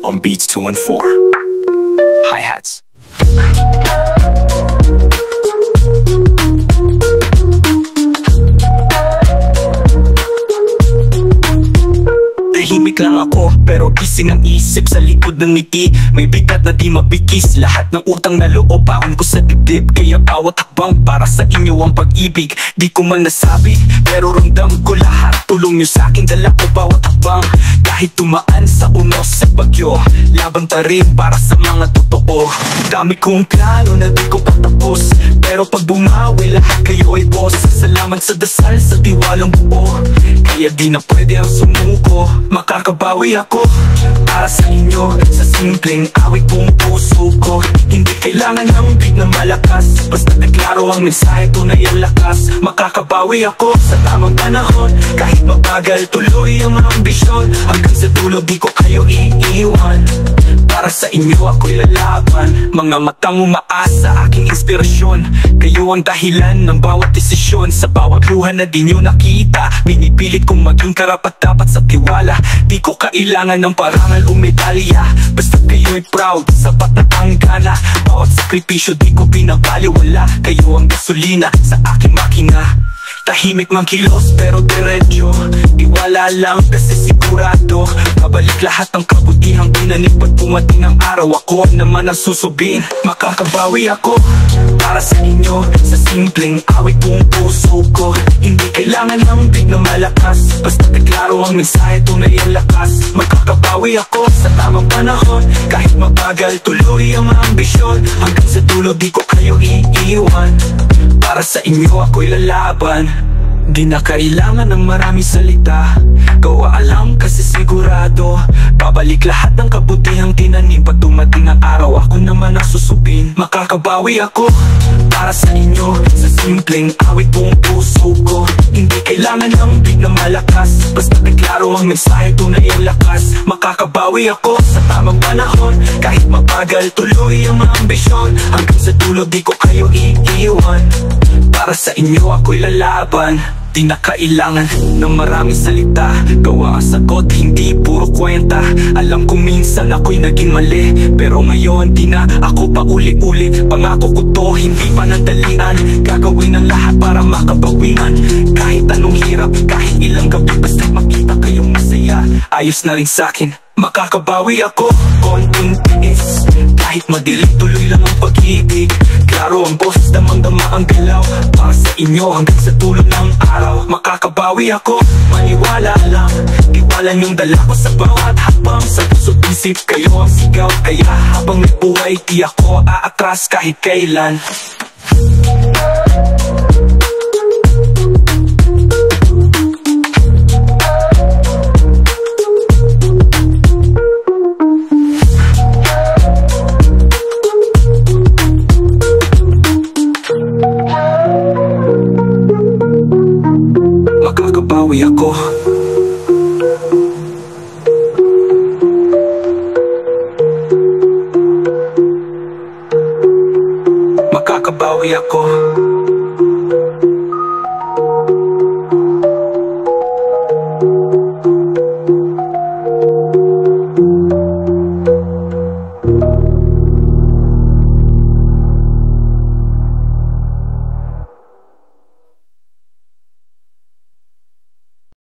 On beats 2 and 4, hi-hats. Tahimik lang ako, pero gising ang isip sa likod ng ngiti. May bigat na di mabigis, lahat ng utang na loob baon ko sa dibdib. Kaya bawat hakbang para sa inyo ang pag-ibig. Di ko man nasabi, pero ramdam ko lahat. Tulong nyo sa'kin, dala ko bawat hakbang. Kahit tumaan sa unos sa bagyo, labang pa rin para sa mga totoo. Dami kong plano na di ko patapos, pero pag bumawi lahat kayo ay boss. Salamat sa dasal, sa tiwalang buo, kaya di na pwede ang sumuko. Makakabawi ako para sa inyo, sa simpleng awit buong puso ko. Hindi kailangan ng big na malakas, basta deklaro ang mensahe, tunay ang lakas. Makakabawi ako sa tamang panahon, kahit mabagal tuloy ang ambisyon. Hanggang sa dulo di ko kayo iiwan, para sa inyo ako'y lalaban. Mga matang umaasa, aking inspirasyon, kayo ang dahilan ng bawat desisyon. Sa bawat luha na di nyo nakita, pinipilit kong maging karapat-dapat sa tiwala. Di ko kailangan ng parangal o medalya, basta kayo'y proud, sapat na ang gana. Bawat sakripisyo di ko pinabaliwala, kayo ang gasolina sa aking makina. Tahimik mang kilos pero diretso, tiwala lang kasi sigurado. Babalik lahat ng kabutihang tinanim pag pumating ang araw. Ako naman ang susubin, makakabawi ako para sa inyo, sa simpleng awit buong puso ko. Hindi kailangan ng big na malakas, basta deklaro ang mensahe, tunay ang lakas. Makakabawi ako sa tamang panahon, kahit mabagal tuloy ang ambisyon. Hanggang sa dulo di ko kayo iiwan, para sa inyo ako'y lalaban. Di na kailangan ng maraming salita, gawa alam kasi sigurado. Babalik lahat ng kabutihang tinanim pag dumating ang araw. Ako naman ang susubin, makakabawi ako para sa inyo, sa simpleng awit buong puso ko. Hindi kailangan ng big na malakas, basta deklaro ang mensahe, tunay ang lakas. Makakabawi ako sa tamang panahon, kahit mabagal tuloy ang ambisyon. Hanggang sa dulo di ko kayo iiwan, para sa inyo ako'y lalaban. Di na kailangan ng maraming salita, gawa ang sagot, hindi puro kwenta. Alam ko minsan ako'y naging mali, pero ngayon di na ako pa uli-uli. Pangako ko to, hindi panandalian, gagawin ang lahat para makabawian. Kahit anong hirap, kahit ilang gabi, basta makita kayong masaya, ayos na rin sa'kin. Makakabawi ako, konting tiis, kahit madilim tuloy lang ang pag-ibig. Klaro ang boses, damang-dama ang galaw, para sa inyo hanggang sa dulo ng araw. Makakabawi ako, maniwala lang, tiwala niyong dala ko sa bawat hakbang. Sa puso't isip kayo ang sigaw, kaya habang may buhay di ako aatras kahit kailan.